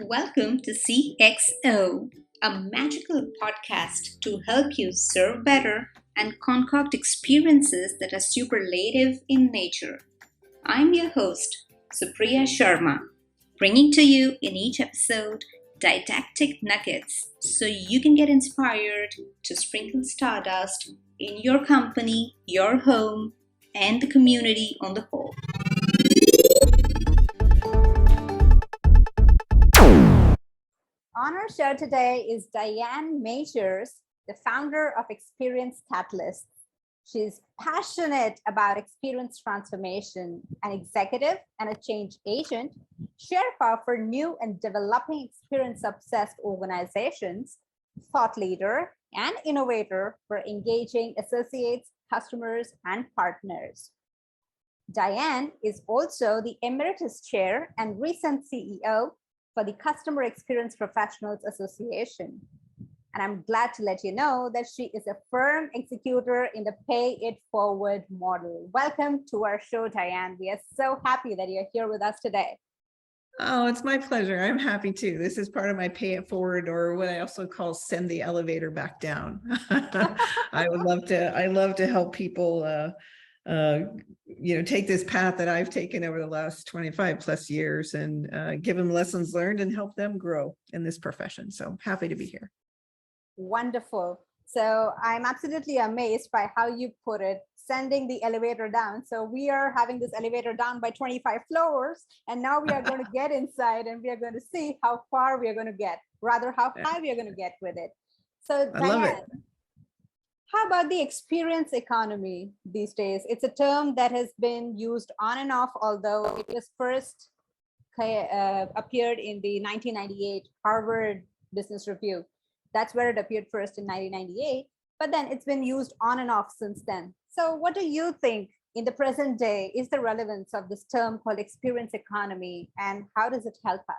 Welcome to CXO, a magical podcast to help you serve better and concoct experiences that are superlative in nature. I'm your host, Supriya Sharma, bringing to you in each episode didactic nuggets so you can get inspired to sprinkle stardust in your company, your home, and the community on the whole. On our show today is Diane Magers, the founder of Experience Catalyst. She's passionate about experience transformation, an executive and a change agent, sherpa for new and developing experience-obsessed organizations, thought leader, and innovator for engaging associates, customers, and partners. Diane is also the Emeritus Chair and recent CEO for the Customer Experience Professionals Association. And I'm glad to let you know that she is a firm executor in the pay it forward model. Welcome to our show, Diane. We are so happy that you're here with us today. Oh, it's my pleasure. I'm happy too. This is part of my pay it forward, or what I also call send the elevator back down. I love to help people take this path that I've taken over the last 25 plus years and give them lessons learned and help them grow in this profession. So happy to be here. Wonderful. So I'm absolutely amazed by how you put it, sending the elevator down. So we are having this elevator down by 25 floors, and now we are going to get inside and we are going to see how far we are going to get, rather how high we are going to get with it. So I love it. How about the experience economy these days? It's a term that has been used on and off, although it was first appeared in the 1998 Harvard Business Review. That's where it appeared first in 1998, but then it's been used on and off since then. So what do you think in the present day is the relevance of this term called experience economy, and how does it help us?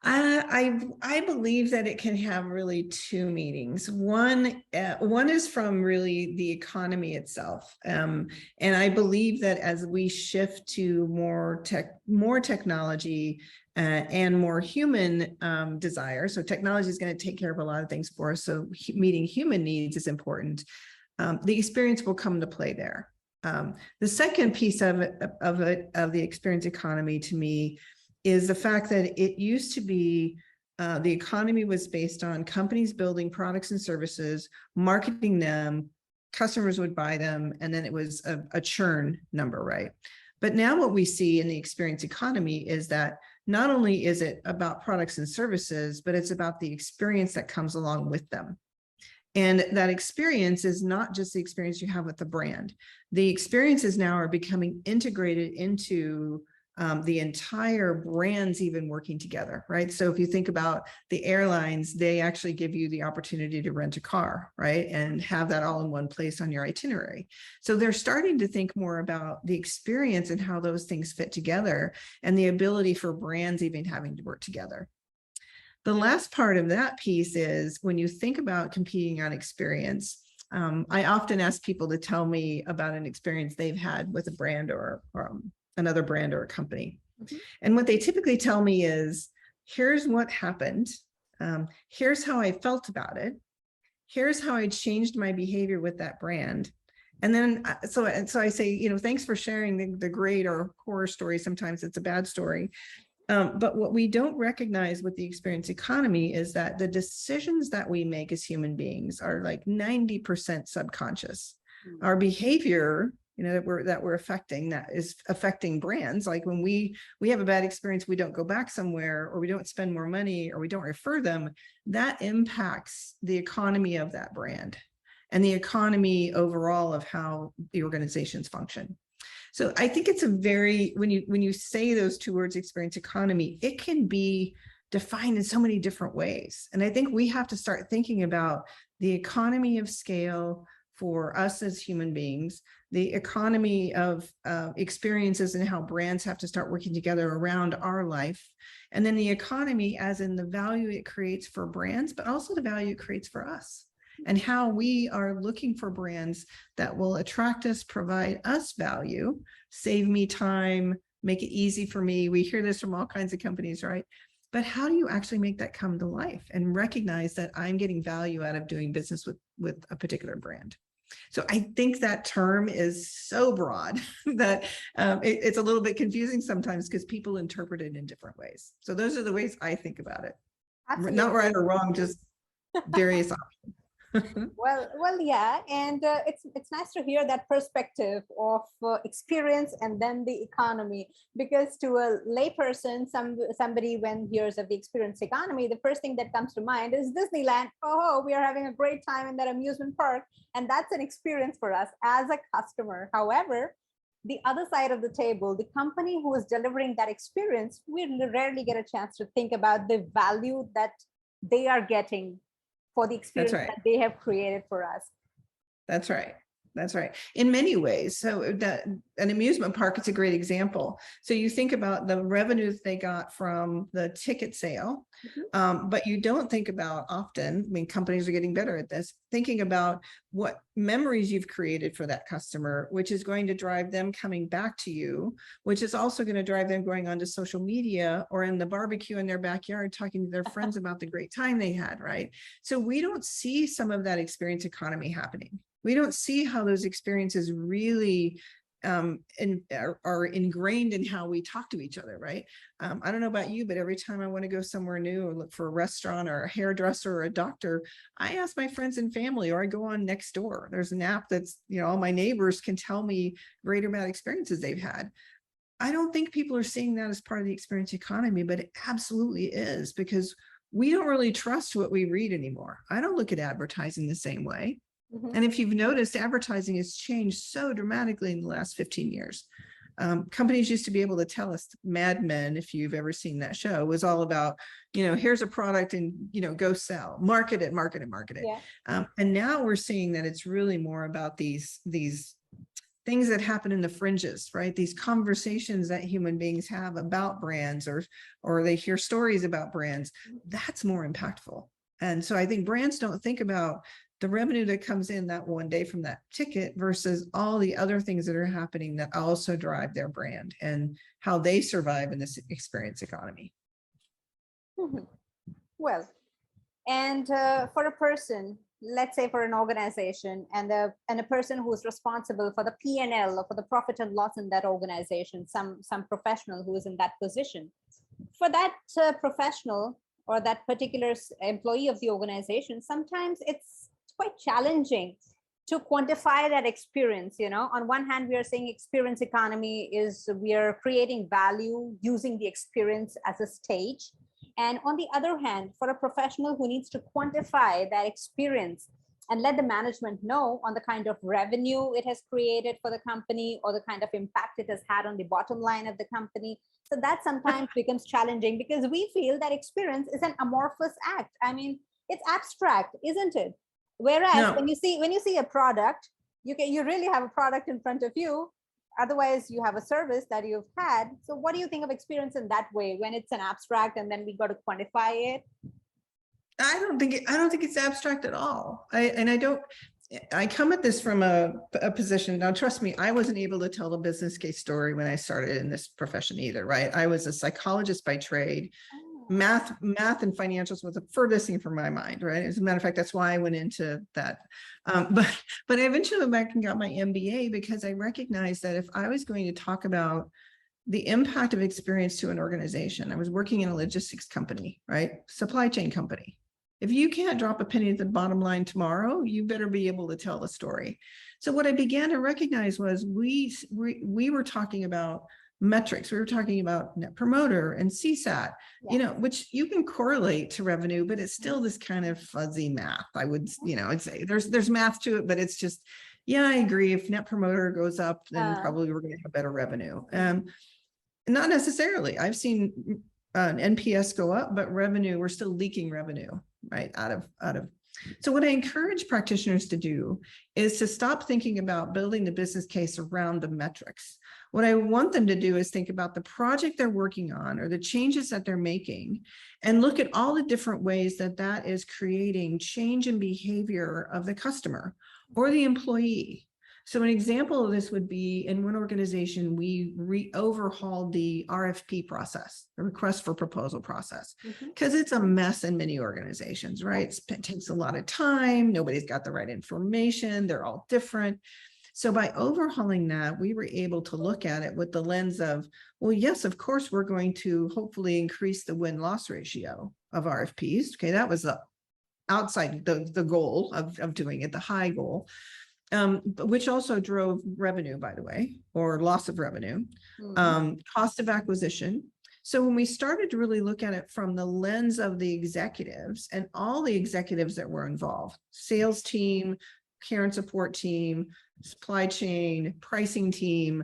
I believe that it can have really two meanings. One is from really the economy itself, and I believe that as we shift to more technology and more human desire, so technology is going to take care of a lot of things for us. So meeting human needs is important. The experience will come to play there. The second piece of the experience economy to me is the fact that it used to be the economy was based on companies building products and services, marketing them, customers would buy them, and then it was a churn number, right? But now what we see in the experience economy is that not only is it about products and services, but it's about the experience that comes along with them. And that experience is not just the experience you have with the brand. The experiences now are becoming integrated into the entire brands even working together, right? So if you think about the airlines, they actually give you the opportunity to rent a car, right? And have that all in one place on your itinerary. So they're starting to think more about the experience and how those things fit together and the ability for brands even having to work together. The last part of that piece is when you think about competing on experience, I often ask people to tell me about an experience they've had with a brand or another brand or a company. Mm-hmm. And what they typically tell me is, here's what happened. Here's how I felt about it. Here's how I changed my behavior with that brand. And then, so I say, thanks for sharing the great or horror story. Sometimes it's a bad story. But what we don't recognize with the experience economy is that the decisions that we make as human beings are like 90% subconscious. Mm-hmm. Our behavior, that we're affecting, that is affecting brands. Like when we have a bad experience, we don't go back somewhere, or we don't spend more money, or we don't refer them, that impacts the economy of that brand and the economy overall of how the organizations function. So I think it's a very, when you say those two words, experience economy, it can be defined in so many different ways. And I think we have to start thinking about the economy of scale for us as human beings, the economy of experiences and how brands have to start working together around our life, and then the economy as in the value it creates for brands, but also the value it creates for us, and how we are looking for brands that will attract us, provide us value, save me time, make it easy for me. We hear this from all kinds of companies, right? But how do you actually make that come to life and recognize that I'm getting value out of doing business with a particular brand? So I think that term is so broad that it's a little bit confusing sometimes because people interpret it in different ways. So those are the ways I think about it. Absolutely. Not right or wrong, just various options. Well, yeah, and it's nice to hear that perspective of experience and then the economy, because to a layperson, somebody when hears of the experience economy, the first thing that comes to mind is Disneyland. Oh, we are having a great time in that amusement park, and that's an experience for us as a customer. However, the other side of the table, the company who is delivering that experience, we rarely get a chance to think about the value that they are getting for the experience that they have created for us. That's right. That's right. In many ways. So that an amusement park, it's a great example. So you think about the revenues they got from the ticket sale, but you don't think about often, I mean, companies are getting better at this, thinking about what memories you've created for that customer, which is going to drive them coming back to you, which is also going to drive them going onto social media or in the barbecue in their backyard, talking to their friends about the great time they had, right? So we don't see some of that experience economy happening. We don't see how those experiences really are ingrained in how we talk to each other, right? I don't know about you, but every time I want to go somewhere new or look for a restaurant or a hairdresser or a doctor, I ask my friends and family, or I go on Nextdoor. There's an app that's, you know, all my neighbors can tell me great amount of experiences they've had. I don't think people are seeing that as part of the experience economy, but it absolutely is, because we don't really trust what we read anymore. I don't look at advertising the same way. And if you've noticed, advertising has changed so dramatically in the last 15 years. Companies used to be able to tell us, Mad Men, if you've ever seen that show, was all about, you know, here's a product and, you know, go sell, market it, market it, market it. Yeah. And now we're seeing that it's really more about these things that happen in the fringes, right? These conversations that human beings have about brands, or they hear stories about brands. That's more impactful. And so I think brands don't think about the revenue that comes in that one day from that ticket versus all the other things that are happening that also drive their brand and how they survive in this experience economy. Well, and for a person, let's say for an organization, and a person who is responsible for the P&L or for the profit and loss in that organization, some professional who is in that position, for that professional or that particular employee of the organization, sometimes it's quite challenging to quantify that experience. You know, on one hand, we are saying experience economy is we are creating value using the experience as a stage. And on the other hand, for a professional who needs to quantify that experience and let the management know on the kind of revenue it has created for the company or the kind of impact it has had on the bottom line of the company. So that sometimes becomes challenging because we feel that experience is an amorphous act. I mean, it's abstract, isn't it? Whereas when you see a product, you really have a product in front of you. Otherwise, you have a service that you've had. So what do you think of experience in that way when it's an abstract and then we got to quantify it? I don't think it's abstract at all. I come at this from a position. Now, trust me, I wasn't able to tell the business case story when I started in this profession either, right? I was a psychologist by trade. Math and financials was the furthest thing from my mind, right? As a matter of fact, that's why I went into that. But I eventually went back and got my MBA because I recognized that if I was going to talk about the impact of experience to an organization, I was working in a logistics company, right? Supply chain company. If you can't drop a penny at the bottom line tomorrow, you better be able to tell the story. So what I began to recognize was we were talking about metrics. We were talking about net promoter and CSAT, you know, which you can correlate to revenue, but it's still this kind of fuzzy math. I would, you know, I'd say there's math to it, but it's just, yeah, I agree. If net promoter goes up, then probably we're going to have better revenue. Not necessarily. I've seen NPS go up, but revenue, we're still leaking revenue, right? Out of. So what I encourage practitioners to do is to stop thinking about building the business case around the metrics. What I want them to do is think about the project they're working on or the changes that they're making and look at all the different ways that that is creating change in behavior of the customer or the employee. So an example of this would be in one organization, we overhauled the RFP process, the request for proposal process, because it's a mess in many organizations, right? It takes a lot of time. Nobody's got the right information. They're all different. So by overhauling that, we were able to look at it with the lens of, well, yes, of course, we're going to hopefully increase the win-loss ratio of RFPs. Okay, that was the outside the goal of doing it, the high goal. Which also drove revenue, by the way, or loss of revenue, cost of acquisition. So when we started to really look at it from the lens of the executives and all the executives that were involved, sales team, care and support team, supply chain, pricing team,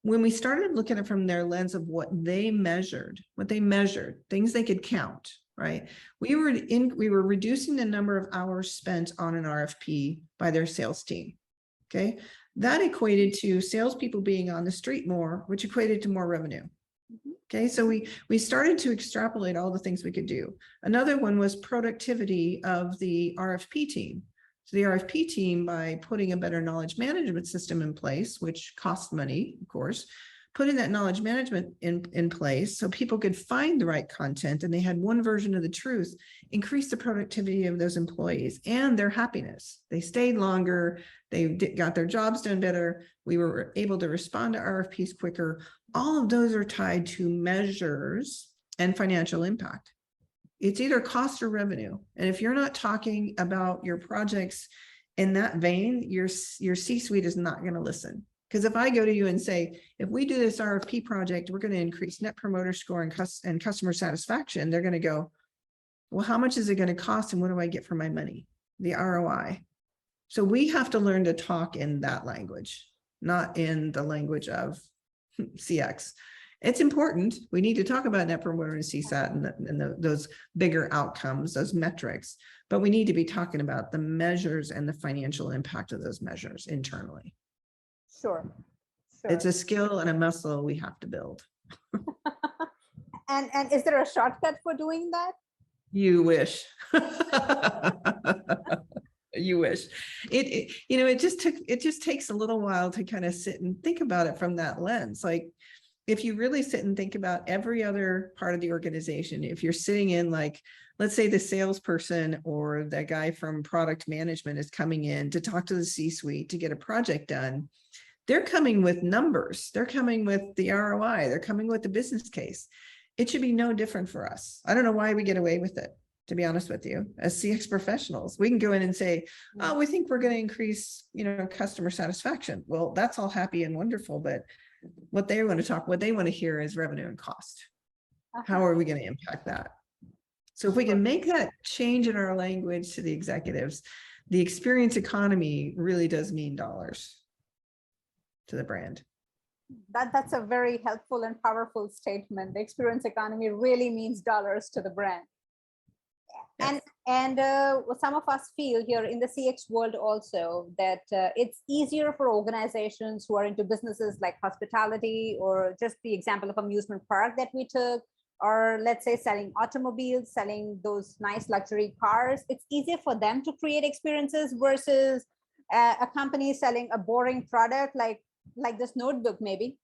when we started looking at it from their lens of what they measured, things they could count, right? We were reducing the number of hours spent on an RFP by their sales team. Okay, that equated to salespeople being on the street more, which equated to more revenue. Okay, so we started to extrapolate all the things we could do. Another one was productivity of the RFP team. So the RFP team, by putting a better knowledge management system in place, which costs money, of course, putting that knowledge management in place so people could find the right content and they had one version of the truth, increased the productivity of those employees and their happiness. They stayed longer, they got their jobs done better, we were able to respond to RFPs quicker. All of those are tied to measures and financial impact. It's either cost or revenue. And if you're not talking about your projects in that vein, your C-suite is not going to listen. Because if I go to you and say, if we do this RFP project, we're going to increase net promoter score and customer satisfaction, they're going to go, well, how much is it going to cost and what do I get for my money? The ROI. So we have to learn to talk in that language, not in the language of CX. It's important. We need to talk about net promoter and CSAT and those bigger outcomes, those metrics, but we need to be talking about the measures and the financial impact of those measures internally. Sure. It's a skill and a muscle we have to build. And is there a shortcut for doing that? You wish. You wish. It just takes a little while to kind of sit and think about it from that lens. Like, if you really sit and think about every other part of the organization, if you're sitting in, like, let's say the salesperson or the guy from product management is coming in to talk to the C-suite to get a project done, they're coming with numbers. They're coming with the ROI. They're coming with the business case. It should be no different for us. I don't know why we get away with it, to be honest with you. As CX professionals, we can go in and say, oh, we think we're going to increase, customer satisfaction. Well, that's all happy and wonderful, but what they want to hear is revenue and cost. How are we going to impact that? So if we can make that change in our language to the executives, the experience economy really does mean dollars to the brand. That's a very helpful and powerful statement. The experience economy really means dollars to the brand. Yes. And some of us feel here in the CX world also that it's easier for organizations who are into businesses like hospitality, or just the example of amusement park that we took, or let's say selling automobiles, selling those nice luxury cars. It's easier for them to create experiences versus a company selling a boring product like this notebook, maybe.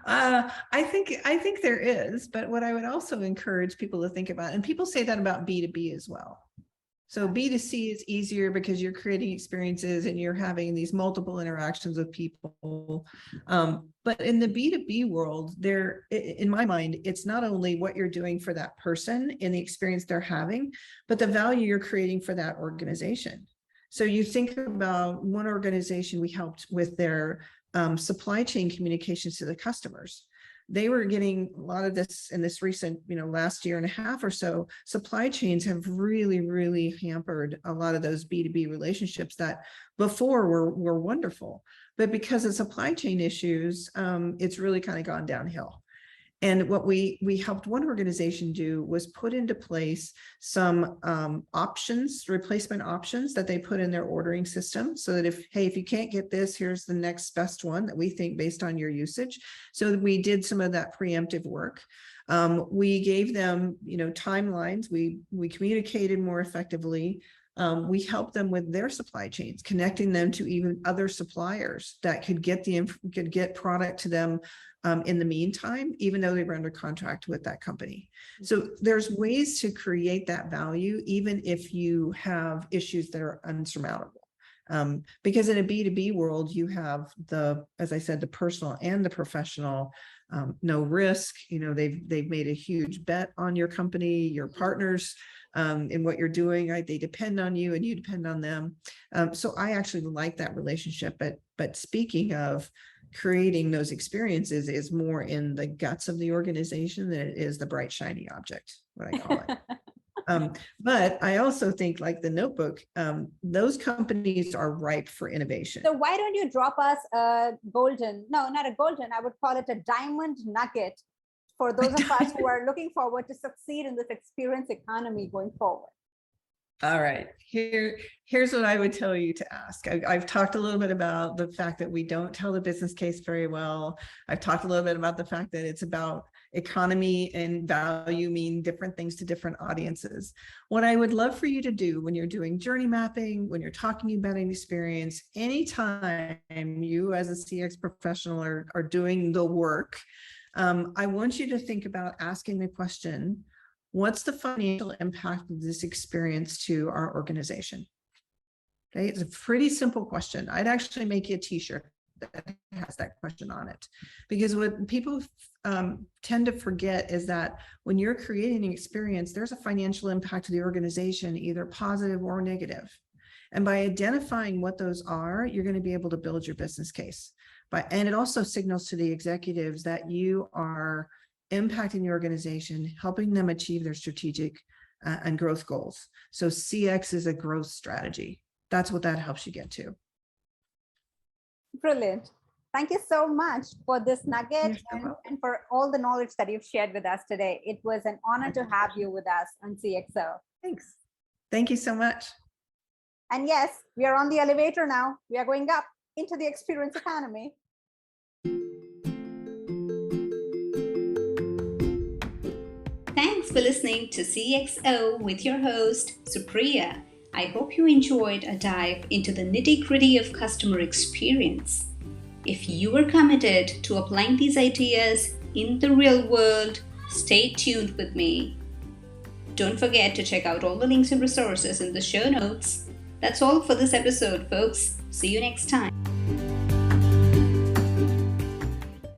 I think there is, but what I would also encourage people to think about, and people say that about B2B as well. So B2C is easier because you're creating experiences and you're having these multiple interactions with people. But in the B2B world, in my mind, it's not only what you're doing for that person and the experience they're having, but the value you're creating for that organization. So you think about one organization we helped with their supply chain communications to the customers. They were getting a lot of this in this recent, last year and a half or so. Supply chains have really, really hampered a lot of those B2B relationships that before were wonderful. But because of supply chain issues, it's really kind of gone downhill. And what we helped one organization do was put into place some replacement options that they put in their ordering system, so that if you can't get this, here's the next best one that we think based on your usage. So we did some of that preemptive work. We gave them, timelines. We communicated more effectively. We help them with their supply chains, connecting them to even other suppliers that could get product to them in the meantime, even though they were under contract with that company. So there's ways to create that value, even if you have issues that are unsurmountable. Because in a B2B world, you have as I said, the personal and the professional, no risk. They've made a huge bet on your company, your partners, in what you're doing, right? They depend on you and you depend on them. So I actually like that relationship. But speaking of creating those experiences is more in the guts of the organization than it is the bright, shiny object, what I call it. But I also think, like the Notebook, those companies are ripe for innovation. So why don't you drop us a golden, no, not a golden, I would call it a diamond nugget for those of us who are looking forward to succeed in this experience economy going forward? All right, here's what I would tell you to ask. I've talked a little bit about the fact that we don't tell the business case very well. I've talked a little bit about the fact that it's about economy and value mean different things to different audiences. What I would love for you to do when you're doing journey mapping, when you're talking about an experience, anytime you as a CX professional are doing the work, I want you to think about asking the question, what's the financial impact of this experience to our organization? Okay, it's a pretty simple question. I'd actually make you a t-shirt that has that question on it, because what people tend to forget is that when you're creating an experience, there's a financial impact to the organization, either positive or negative. And by identifying what those are, you're going to be able to build your business case. And it also signals to the executives that you are impacting the organization, helping them achieve their strategic and growth goals. So CX is a growth strategy. That's what that helps you get to. Brilliant. Thank you so much for this nugget and for all the knowledge that you've shared with us today. It was an honor to have you with us on CXO. Thanks. Thank you so much. And yes, we are on the elevator now. We are going up into the experience economy. Thanks for listening to CXO with your host, Supriya. I hope you enjoyed a dive into the nitty-gritty of customer experience. If you are committed to applying these ideas in the real world, stay tuned with me. Don't forget to check out all the links and resources in the show notes. That's all for this episode, folks. See you next time.